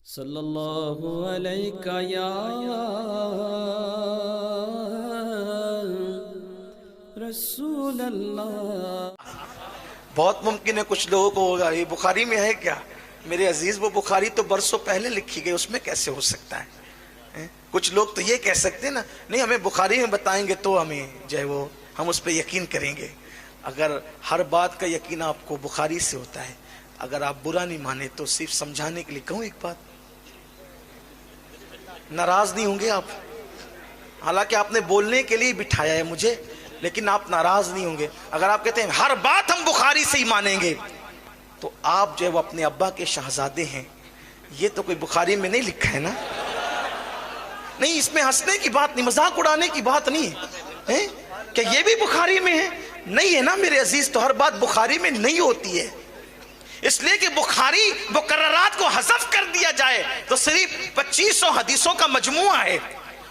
صلی اللہ علیہ یا رسول اللہ۔ بہت ممکن ہے کچھ لوگوں کو ہوگا یہ بخاری میں ہے کیا؟ میرے عزیز وہ بخاری تو برسوں پہلے لکھی گئی، اس میں کیسے ہو سکتا ہے؟ کچھ لوگ تو یہ کہہ سکتے ہیں نا، نہیں ہمیں بخاری میں بتائیں گے تو ہمیں جو ہے وہ ہم اس پہ یقین کریں گے۔ اگر ہر بات کا یقین آپ کو بخاری سے ہوتا ہے، اگر آپ برا نہیں مانے تو صرف سمجھانے کے لیے کہوں ایک بات، ناراض نہیں ہوں گے آپ؟ حالانکہ آپ نے بولنے کے لیے بٹھایا ہے مجھے، لیکن آپ ناراض نہیں ہوں گے اگر آپ کہتے ہیں ہر بات ہم بخاری سے ہی مانیں گے؟ تو آپ جو ہے وہ اپنے ابا کے شہزادے ہیں، یہ تو کوئی بخاری میں نہیں لکھا ہے نا؟ نہیں، اس میں ہنسنے کی بات نہیں، مذاق اڑانے کی بات نہیں ہے کہ یہ بھی بخاری میں ہے، نہیں ہے نا میرے عزیز۔ تو ہر بات بخاری میں نہیں ہوتی ہے، اس لیے کہ بخاری مقررات کو حذف کر دیا جائے تو صرف 2500 حدیثوں کا مجموعہ ہے،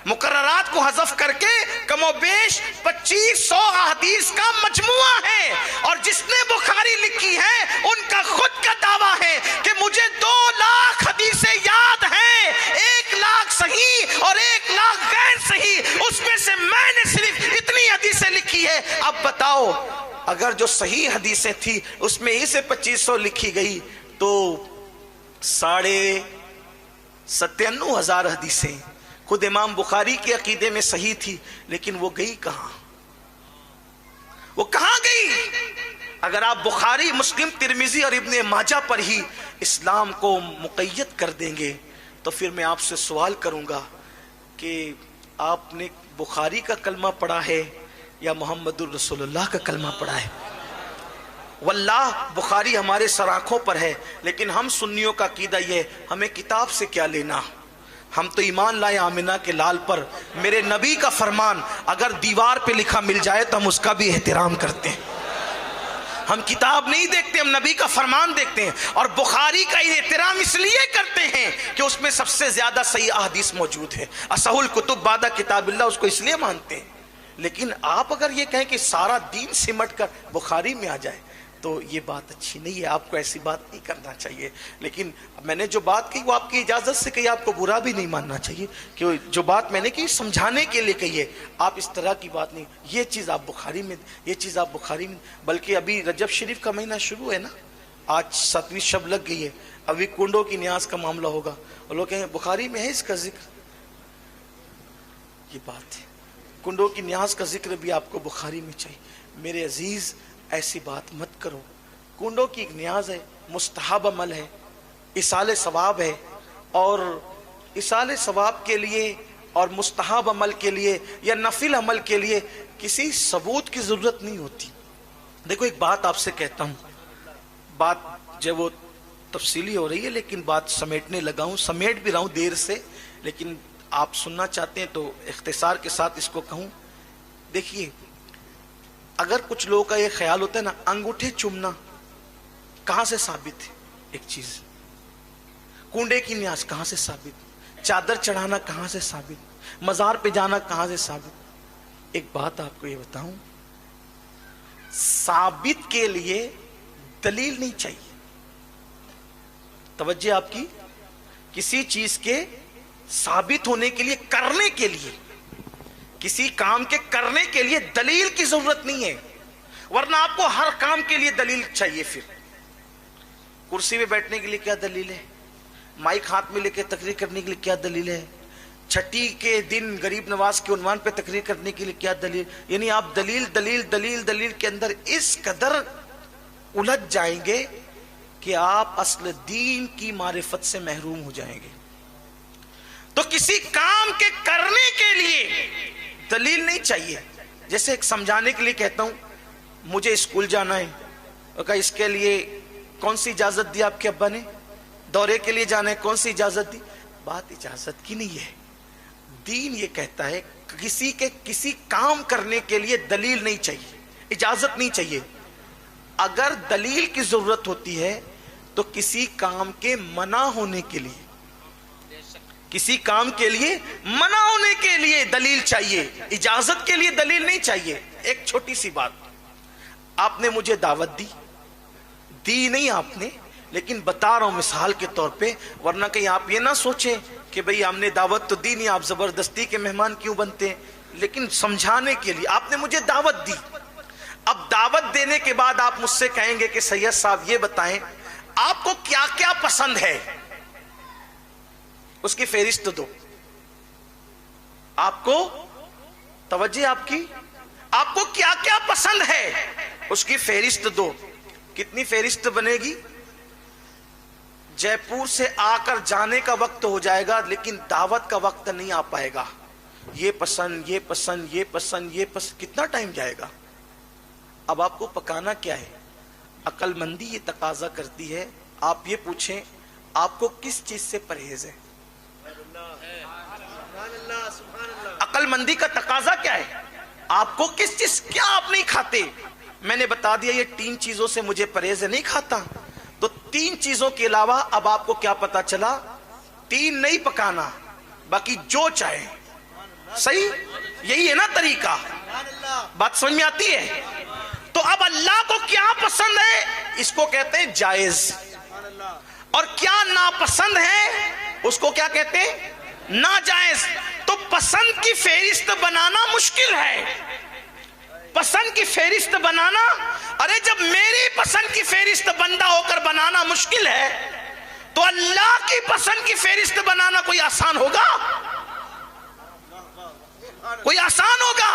مقررات کو حذف کر کے کم و بیش 2500 احادیث کا مجموعہ ہے۔ اور جس نے بخاری لکھی ہے ان کا خود کا دعویٰ ہے کہ مجھے 2 لاکھ حدیثیں یاد ہیں، 1 لاکھ صحیح اور 1 لاکھ غیر صحیح، اس میں سے میں نے صرف اتنی حدیثیں لکھی ہے۔ اب بتاؤ، اگر جو صحیح حدیثیں تھی اس میں ہی سے 2500 لکھی گئی تو 97,500 حدیثیں خود امام بخاری کے عقیدے میں صحیح تھی، لیکن وہ گئی کہاں؟ وہ کہاں گئی؟ اگر آپ بخاری، مسلم، ترمذی اور ابن ماجہ پر ہی اسلام کو مقید کر دیں گے تو پھر میں آپ سے سوال کروں گا کہ آپ نے بخاری کا کلمہ پڑھا ہے یا محمد الرسول اللہ کا کلمہ پڑھا ہے؟ واللہ بخاری ہمارے سر آنکھوں پر ہے، لیکن ہم سنیوں کا عقیدہ یہ، ہمیں کتاب سے کیا لینا؟ ہم تو ایمان لائے آمنہ کے لال پر، میرے نبی کا فرمان اگر دیوار پہ لکھا مل جائے تو ہم اس کا بھی احترام کرتے ہیں۔ ہم کتاب نہیں دیکھتے، ہم نبی کا فرمان دیکھتے ہیں، اور بخاری کا احترام اس لیے کرتے ہیں کہ اس میں سب سے زیادہ صحیح احادیث موجود ہے، اصح الکتب بعد کتاب اللہ، اس کو اس لیے مانتے ہیں۔ لیکن آپ اگر یہ کہیں کہ سارا دین سمٹ کر بخاری میں آ جائے تو یہ بات اچھی نہیں ہے، آپ کو ایسی بات نہیں کرنا چاہیے۔ لیکن میں نے جو بات کہی وہ آپ کی اجازت سے کہی، آپ کو برا بھی نہیں ماننا چاہیے کہ جو بات میں نے کہی سمجھانے کے لیے کہی ہے، آپ اس طرح کی بات نہیں، یہ چیز آپ بخاری میں، یہ چیز آپ بخاری میں، بلکہ ابھی رجب شریف کا مہینہ شروع ہے نا، آج 7ویں شب لگ گئی ہے، ابھی کنڈوں کی نیاز کا معاملہ ہوگا، اور لوگ کہیں بخاری میں ہے اس کا ذکر، یہ بات ہے، کنڈوں کی نیاز کا ذکر بھی آپ کو بخاری میں چاہیے۔ میرے عزیز ایسی بات مت کرو، کنڈوں کی ایک نیاز ہے، مستحب عمل ہے، اصال ثواب ہے، اور اصال ثواب کے لیے اور مستحب عمل کے لیے یا نفل عمل کے لیے کسی ثبوت کی ضرورت نہیں ہوتی۔ دیکھو ایک بات آپ سے کہتا ہوں، بات جو وہ تفصیلی ہو رہی ہے لیکن بات سمیٹنے لگا ہوں، سمیٹ بھی رہا ہوں دیر سے، لیکن آپ سننا چاہتے ہیں تو اختصار کے ساتھ اس کو کہوں۔ دیکھیے، اگر کچھ لوگوں کا یہ خیال ہوتا ہے نا، انگوٹھے چومنا کہاں سے ثابت ہے؟ ایک چیز، کنڈے کی نیاز کہاں سے ثابت؟ چادر چڑھانا کہاں سے ثابت؟ مزار پہ جانا کہاں سے ثابت؟ ایک بات آپ کو یہ بتاؤں، ثابت کے لیے دلیل نہیں چاہیے۔ توجہ آپ کی، کسی چیز کے ثابت ہونے کے لیے، کرنے کے لیے، کسی کام کے کرنے کے لیے دلیل کی ضرورت نہیں ہے، ورنہ آپ کو ہر کام کے لیے دلیل چاہیے۔ پھر کرسی پہ بیٹھنے کے لیے کیا دلیل ہے؟ مائک ہاتھ میں لے کے تقریر کرنے کے لیے کیا دلیل ہے؟ چھٹی کے دن غریب نواز کے عنوان پہ تقریر کرنے کے لیے کیا دلیل؟ یعنی آپ دلیل دلیل دلیل دلیل کے اندر اس قدر الجھ جائیں گے کہ آپ اصل دین کی معرفت سے محروم ہو جائیں گے۔ تو کسی کام کے کرنے کے لیے دلیل نہیں چاہیے۔ جیسے ایک سمجھانے کے لیے کہتا ہوں، مجھے اسکول جانا ہے، اور اس کے لیے کون سی اجازت دی آپ کے ابا نے؟ دورے کے لیے جانا ہے، کون سی اجازت دی؟ بات اجازت کی نہیں ہے، دین یہ کہتا ہے کسی کام کرنے کے لیے دلیل نہیں چاہیے، اجازت نہیں چاہیے۔ اگر دلیل کی ضرورت ہوتی ہے تو کسی کام کے منع ہونے کے لیے، کسی کام کے لیے منع ہونے کے لیے دلیل چاہیے، اجازت کے لیے دلیل نہیں چاہیے۔ ایک چھوٹی سی بات، آپ نے مجھے دعوت دی نہیں آپ نے، لیکن بتا رہا ہوں مثال کے طور پہ، ورنہ کہیں آپ یہ نہ سوچیں کہ بھئی ہم نے دعوت تو دی نہیں، آپ زبردستی کے مہمان کیوں بنتے ہیں. لیکن سمجھانے کے لیے آپ نے مجھے دعوت دی. اب دعوت دینے کے بعد آپ مجھ سے کہیں گے کہ سید صاحب یہ بتائیں آپ کو کیا کیا پسند ہے، اس کی فہرست دو. آپ کو توجہ آپ کی، آپ کو کیا کیا پسند ہے اس کی فہرست دو. کتنی فہرست بنے گی؟ جے پور سے آ کر جانے کا وقت ہو جائے گا لیکن دعوت کا وقت نہیں آ پائے گا. یہ پسند، یہ پسند، یہ پسند، یہ پسند، کتنا ٹائم جائے گا؟ اب آپ کو پکانا کیا ہے؟ عقل مندی یہ تقاضا کرتی ہے آپ یہ پوچھیں آپ کو کس چیز سے پرہیز ہے. عقل مندی کا تقاضا کیا ہے؟ آپ کو کس چیز، کیا آپ نہیں کھاتے؟ میں نے بتا دیا یہ 3 چیزوں سے مجھے پرہیز ہے، نہیں کھاتا. تو 3 چیزوں کے علاوہ اب آپ کو کیا پتا چلا؟ 3 نہیں پکانا، باقی جو چاہے. صحیح؟ یہی ہے نا طریقہ. بات سمجھ میں آتی ہے؟ تو اب اللہ کو کیا پسند ہے اس کو کہتے ہیں جائز، اور کیا ناپسند ہے اس کو کیا کہتے ہیں؟ ناجائز. تو پسند کی فہرست بنانا مشکل ہے. پسند کی فہرست بنانا، ارے جب میری پسند کی فہرست بندہ ہو کر بنانا مشکل ہے تو اللہ کی پسند کی فہرست بنانا کوئی آسان ہوگا؟ کوئی آسان ہوگا؟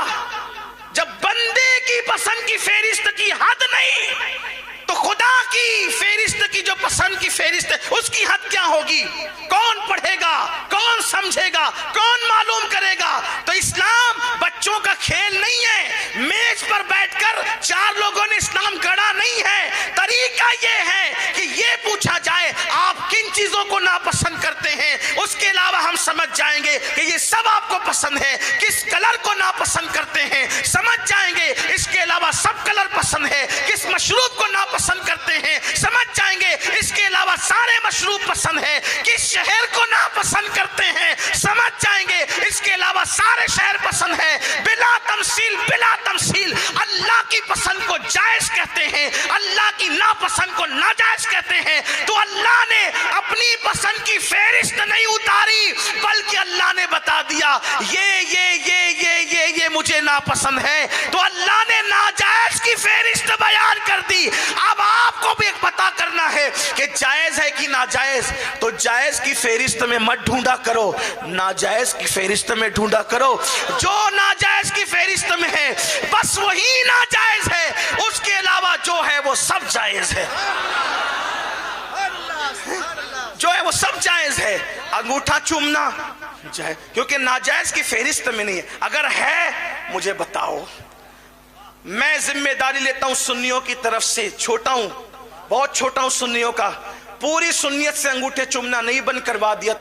جب بندے کی پسند کی فہرست کی حد نہیں تو خدا کی فہرست کی جو پسند کی فہرست ہے اس کی حد کیا ہوگی؟ کون پڑھے گا؟ کون سمجھے گا؟ کون معلوم کرے گا؟ تو اسلام بچوں کا کھیل نہیں ہے. میز پر بیٹھ کر 4 لوگوں نے اسلام گڑا نہیں ہے. طریقہ یہ ہے کہ یہ پوچھا جائے آپ کن چیزوں کو ناپسند کرتے ہیں، اس کے علاوہ ہم سمجھ جائیں گے کہ یہ سب آپ کو پسند ہے. کس کلر کو ناپسند کرتے ہیں سمجھ جائیں گے، اس کے علاوہ سب کلر پسند ہے. کس مشروب کو ناپسند کرتے ہیں سمجھ جائیں گے، اس کے علاوہ سارے مشروب پسند ہے. کس شہر کو ناپسند کرتے ہیں سمجھ جائیں گے، اس کے علاوہ سارے شہر پسند ہے. بلا تمثیل، بلا تمثیل اللہ کی پسند کو جائز کہتے ہیں، اللہ کی ناپسند کو ناجائز کہتے ہیں. تو اللہ نے اپنی پسند کی فہرست نہیں اتاری بلکہ اللہ نے بتا دیا یہ مجھے ناپسند ہے. تو اللہ نے ناجائز کی فہرست بیان کر دی. اب آپ کو بھی پتا کرنا ہے کہ جائز ہے کہ ناجائز. تو جائز کی فہرست میں مت ڈھونڈا کرو، ناجائز کی فہرست میں ڈھونڈا کرو. جو ناجائز کی فہرست میں ہے بس وہی ناجائز ہے، اس کے علاوہ جو ہے وہ سب جائز ہے. جو ہے وہ سب جائز ہے. انگوٹھا چومنا جائز، کیونکہ ناجائز کی فہرست میں نہیں ہے. اگر ہے مجھے بتاؤ. میں ذمہ داری لیتا ہوں سنیوں کی طرف سے، چھوٹا ہوں، بہت چھوٹا ہوں سنیوں کا. پوری سنیت سے انگوٹھے چومنا نہیں بند کروا دیا تو